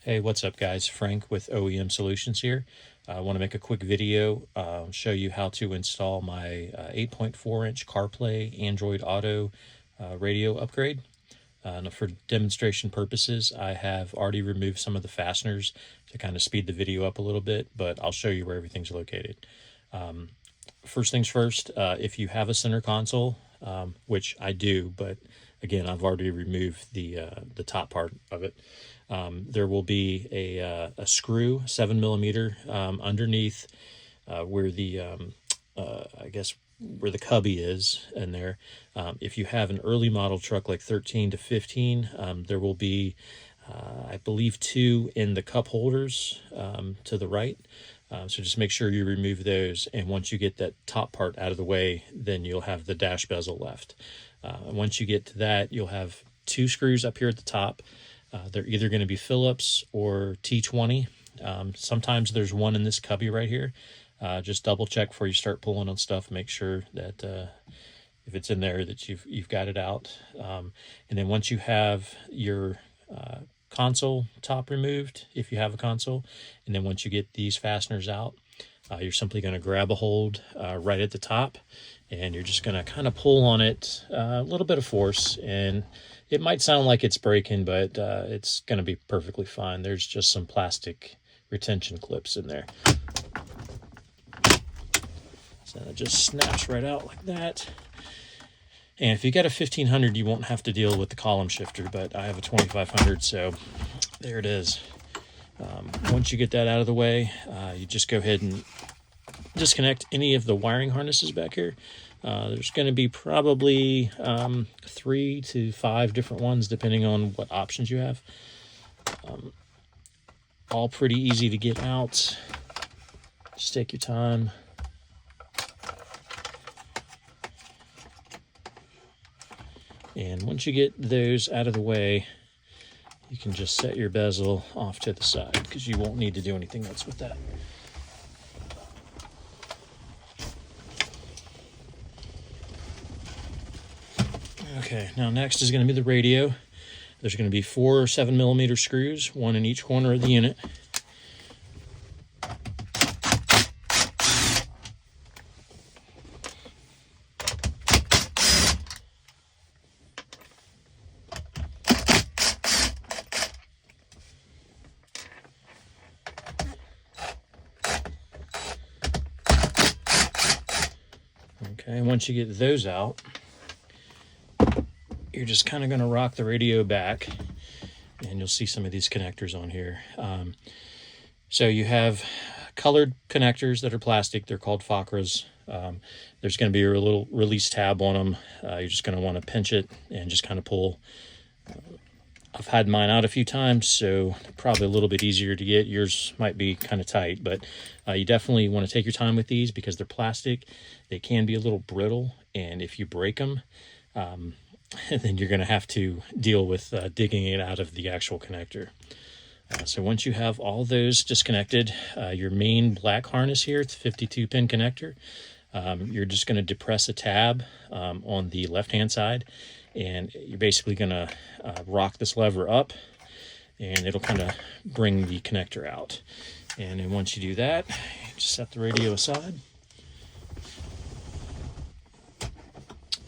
Hey, what's up guys? Frank with OEM Solutions here. I want to make a quick video, show you how to install my 8.4-inch CarPlay Android Auto radio upgrade. For demonstration purposes, I have already removed some of the fasteners to kind of speed the video up a little bit, but I'll show you where everything's located. First things first, if you have a center console, which I do, but again, I've already removed the top part of it. There will be a screw, 7mm, underneath where the I guess where the cubby is in there. If you have an early model truck like 13 to 15, there will be I believe 2 in the cup holders to the right. So just make sure you remove those, and once you get that top part out of the way, then you'll have the dash bezel left. And once you get to that, you'll have 2 screws up here at the top. They're either going to be Phillips or T20. Sometimes there's one in this cubby right here. Just double check before you start pulling on stuff. Make sure that if it's in there that you've got it out. And then once you have your console top removed, if you have a console, and then once you get these fasteners out, you're simply going to grab a hold right at the top, and you're just going to kind of pull on it, a little bit of force, and it might sound like it's breaking, but it's going to be perfectly fine. There's just some plastic retention clips in there. So it just snaps right out like that. And if you got a 1500, you won't have to deal with the column shifter, but I have a 2500, so there it is. Once you get that out of the way, you just go ahead and disconnect any of the wiring harnesses back here. There's going to be probably 3 to 5 different ones, depending on what options you have. All pretty easy to get out. Just take your time. And once you get those out of the way, you can just set your bezel off to the side, because you won't need to do anything else with that. Okay, now next is going to be the radio. There's going to be 4 7mm screws, 1 in each corner of the unit. Okay, once you get those out, you're just kind of going to rock the radio back, and you'll see some of these connectors on here. So you have colored connectors that are plastic. They're called Fakras. There's going to be a little release tab on them. You're just going to want to pinch it and just kind of pull. I've had mine out a few times, so probably a little bit easier to get. Yours might be kind of tight, but you definitely want to take your time with these because they're plastic. They can be a little brittle, and if you break them, then you're going to have to deal with digging it out of the actual connector. So once you have all those disconnected, your main black harness here, it's a 52-pin connector. You're just going to depress a tab on the left-hand side, and you're basically going to rock this lever up, and it'll kind of bring the connector out. And then once you do that, just set the radio aside.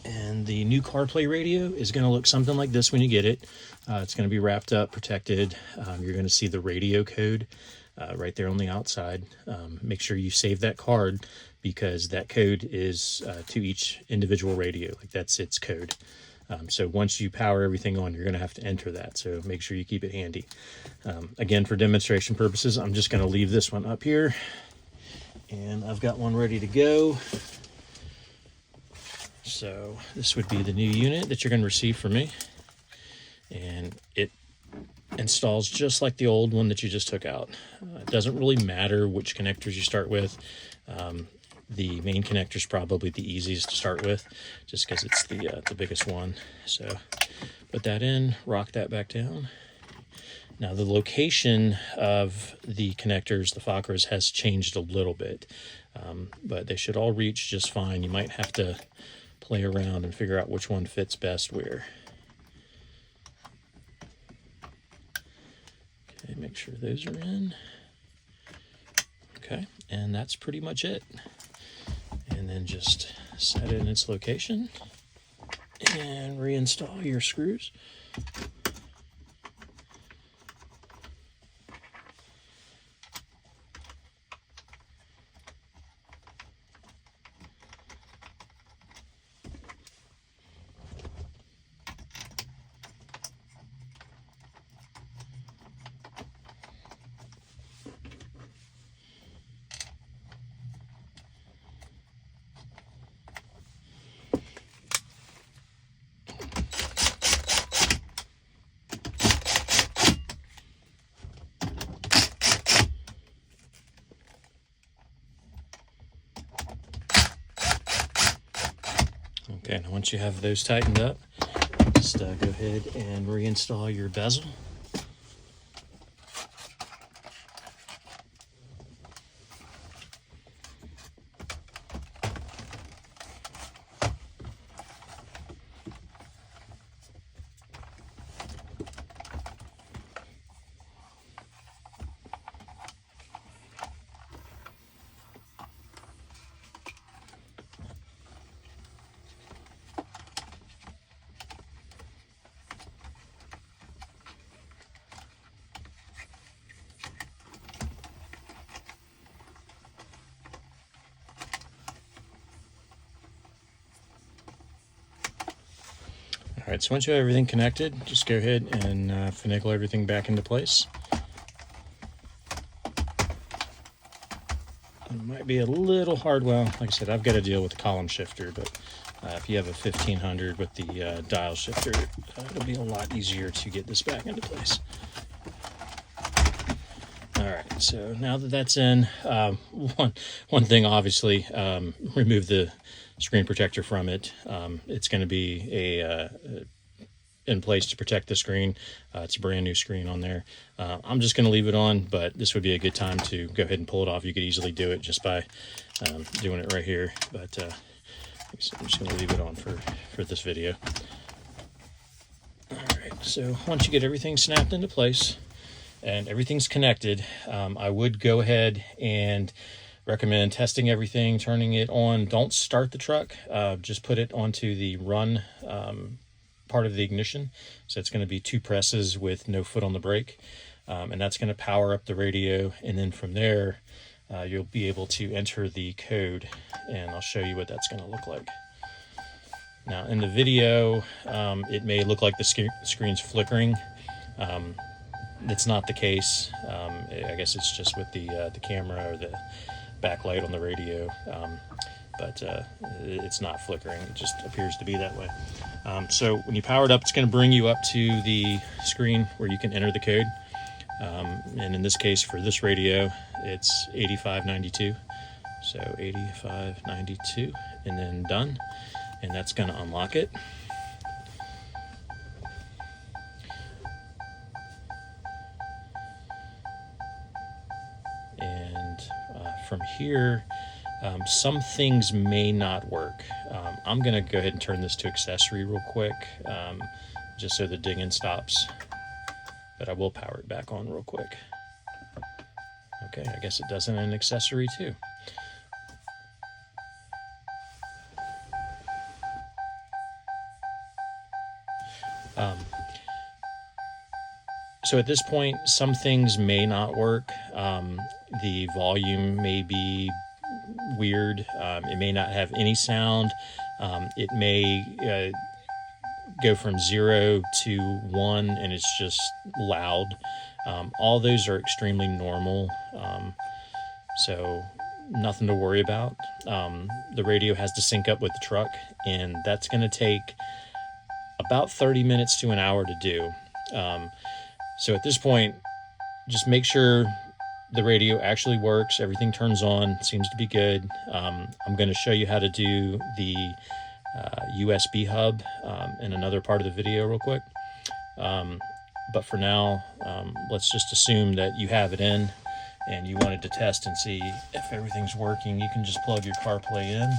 And the new CarPlay radio is going to look something like this when you get it. It's going to be wrapped up, protected. You're going to see the radio code right there on the outside. Make sure you save that card, because that code is to each individual radio. Like, that's its code. So once you power everything on, you're going to have to enter that. So make sure you keep it handy. Again, for demonstration purposes, I'm just going to leave this one up here. And I've got one ready to go. So this would be the new unit that you're going to receive from me. And it installs just like the old one that you just took out. It doesn't really matter which connectors you start with. The main connector is probably the easiest to start with, just because it's the biggest one. So put that in, rock that back down. Now the location of the connectors, the Fakras, has changed a little bit, but they should all reach just fine. You might have to play around and figure out which one fits best where. Okay, make sure those are in. Okay, and that's pretty much it. And then just set it in its location and reinstall your screws. Okay, now once you have those tightened up, just go ahead and reinstall your bezel. All right, so once you have everything connected, just go ahead and finagle everything back into place. It might be a little hard. Well, like I said, I've got to deal with the column shifter, but if you have a 1500 with the dial shifter, it'll be a lot easier to get this back into place. All right, so now that that's in, one thing, obviously, remove the screen protector from it. It's going to be in place to protect the screen. It's a brand new screen on there. I'm just going to leave it on, but this would be a good time to go ahead and pull it off. You could easily do it just by doing it right here, but I'm just going to leave it on for this video. All right, so once you get everything snapped into place and everything's connected, I would go ahead and recommend testing everything, turning it on. Don't start the truck, just put it onto the run part of the ignition. So it's going to be 2 presses with no foot on the brake, and that's going to power up the radio, and then from there you'll be able to enter the code, and I'll show you what that's going to look like. Now in the video it may look like the screen's flickering. It's not the case. I guess it's just with the camera or the backlight on the radio, but it's not flickering. It just appears to be that way. So when you power it up, it's going to bring you up to the screen where you can enter the code. And in this case, for this radio, it's 8592. So 8592, and then done. And that's going to unlock it. And from here, some things may not work. I'm going to go ahead and turn this to accessory real quick, just so the dinging stops. But I will power it back on real quick. Okay, I guess it does it in accessory too. So at this point, some things may not work. The volume may be weird. It may not have any sound. It may go from 0 to 1 and it's just loud. All those are extremely normal, so nothing to worry about. The radio has to sync up with the truck, and that's going to take about 30 minutes to an hour to do. So at this point, just make sure the radio actually works, everything turns on, seems to be good. I'm going to show you how to do the USB hub in another part of the video real quick. But for now, let's just assume that you have it in and you wanted to test and see if everything's working. You can just plug your CarPlay in.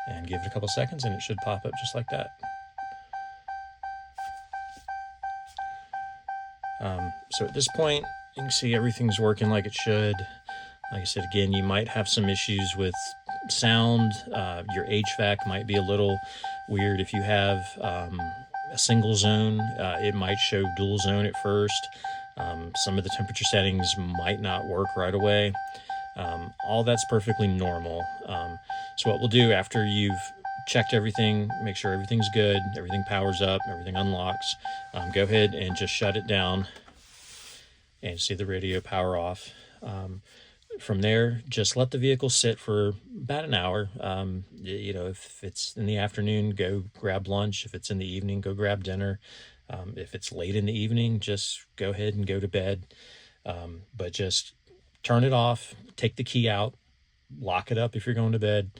and give it a couple seconds and it should pop up just like that. So at this point, you can see everything's working like it should. Like I said, again, you might have some issues with sound. Your HVAC might be a little weird. If you have a single zone, it might show dual zone at first. Some of the temperature settings might not work right away. All that's perfectly normal. So what we'll do after you've checked everything, make sure everything's good, everything powers up, everything unlocks, go ahead and just shut it down and see the radio power off. From there, just let the vehicle sit for about an hour. You know, if it's in the afternoon, go grab lunch. If it's in the evening, go grab dinner. If it's late in the evening, just go ahead and go to bed. But just turn it off, take the key out, lock it up if you're going to bed,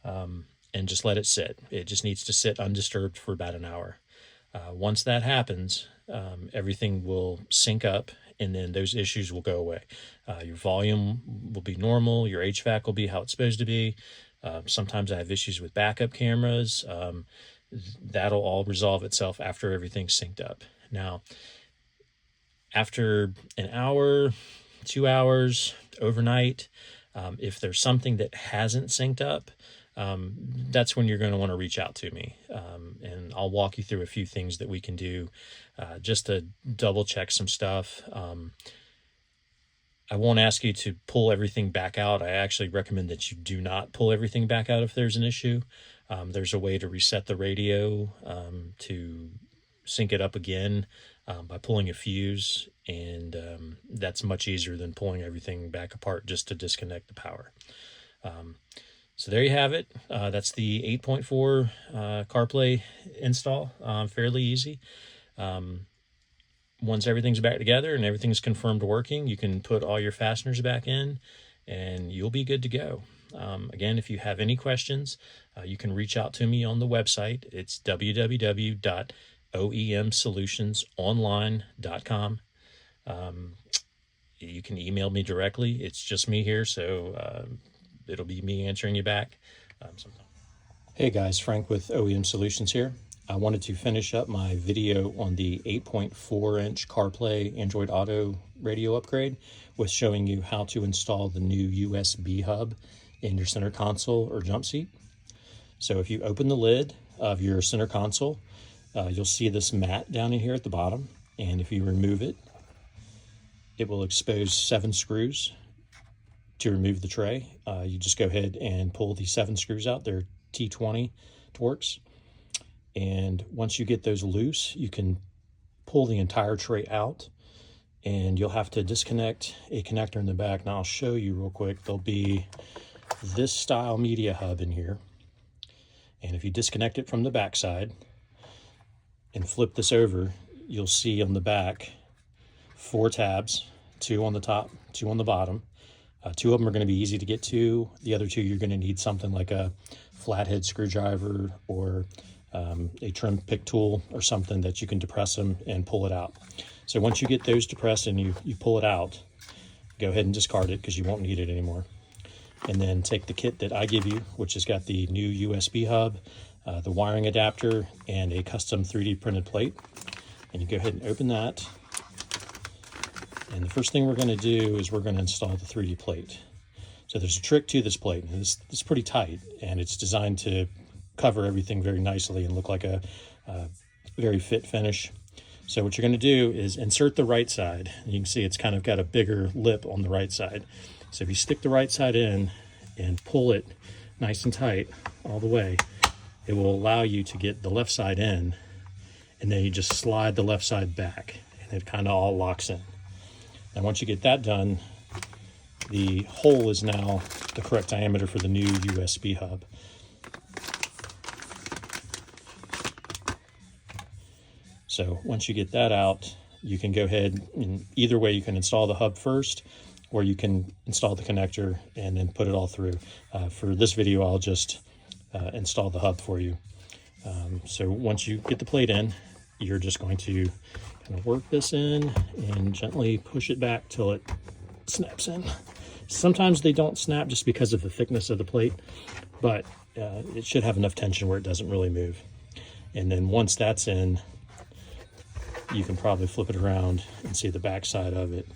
and just let it sit. It just needs to sit undisturbed for about an hour. Once that happens, everything will sync up, and then those issues will go away. Your volume will be normal. Your HVAC will be how it's supposed to be. Sometimes I have issues with backup cameras. That'll all resolve itself after everything's synced up. Now, after an hour, 2 hours, overnight, if there's something that hasn't synced up, that's when you're going to want to reach out to me. And I'll walk you through a few things that we can do just to double check some stuff. I won't ask you to pull everything back out. I actually recommend that you do not pull everything back out if there's an issue. There's a way to reset the radio to sync it up again by pulling a fuse, and that's much easier than pulling everything back apart just to disconnect the power. So there you have it. That's the 8.4 CarPlay install. Fairly easy. Once everything's back together and everything's confirmed working, you can put all your fasteners back in and you'll be good to go. Again, if you have any questions, you can reach out to me on the website. It's www.oemsolutionsonline.com. You can email me directly. It's just me here, so it'll be me answering you back sometime. Hey guys, Frank with OEM Solutions here. I wanted to finish up my video on the 8.4-inch CarPlay Android Auto radio upgrade with showing you how to install the new USB hub in your center console or jump seat. So if you open the lid of your center console, you'll see this mat down in here at the bottom, and if you remove it, it will expose 7 screws. To remove the tray, you just go ahead and pull the 7 screws out. They're T20 Torx. And once you get those loose, you can pull the entire tray out, and you'll have to disconnect a connector in the back. Now I'll show you real quick. There'll be this style media hub in here. And if you disconnect it from the back side and flip this over, you'll see on the back 4 tabs, 2 on the top, 2 on the bottom. 2 of them are going to be easy to get to. The other 2, you're going to need something like a flathead screwdriver or a trim pick tool or something that you can depress them and pull it out. So once you get those depressed and you pull it out, go ahead and discard it because you won't need it anymore. And then take the kit that I give you, which has got the new USB hub, the wiring adapter, and a custom 3D printed plate. And you go ahead and open that. And the first thing we're going to do is we're going to install the 3D plate. So there's a trick to this plate. It's pretty tight, and it's designed to cover everything very nicely and look like a very fit finish. So what you're going to do is insert the right side. You can see it's kind of got a bigger lip on the right side. So if you stick the right side in and pull it nice and tight all the way, it will allow you to get the left side in, and then you just slide the left side back, and it kind of all locks in. And once you get that done, the hole is now the correct diameter for the new USB hub. So once you get that out, you can go ahead and either way you can install the hub first, or you can install the connector and then put it all through. For this video, I'll just install the hub for you. So once you get the plate in, you're just going to kind of work this in and gently push it back till it snaps in. Sometimes they don't snap just because of the thickness of the plate, but it should have enough tension where it doesn't really move. And then once that's in, you can probably flip it around and see the back side of it.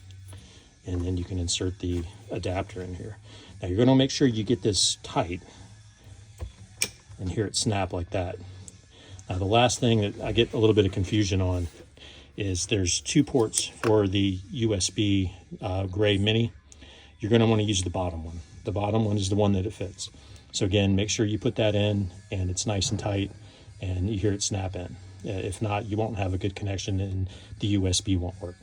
And then you can insert the adapter in here. Now you're going to make sure you get this tight and hear it snap like that. Now the last thing that I get a little bit of confusion on is there's 2 ports for the USB gray mini. You're going to want to use the bottom one. The bottom one is the one that it fits. So again, make sure you put that in and it's nice and tight and you hear it snap in. If not, you won't have a good connection and the USB won't work.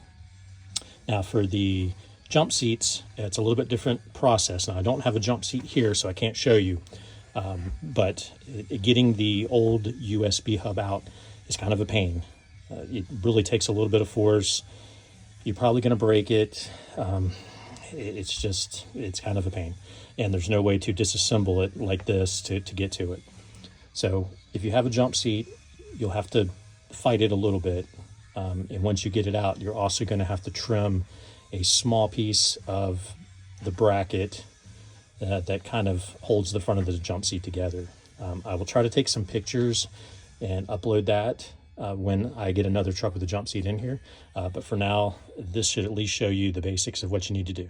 Now for the jump seats, it's a little bit different process. Now I don't have a jump seat here, so I can't show you. But getting the old USB hub out is kind of a pain. It really takes a little bit of force. You're probably going to break it. It's kind of a pain. And there's no way to disassemble it like this to get to it. So if you have a jump seat, you'll have to fight it a little bit. And once you get it out, you're also going to have to trim a small piece of the bracket that kind of holds the front of the jump seat together. I will try to take some pictures and upload that when I get another truck with a jump seat in here. But for now, this should at least show you the basics of what you need to do.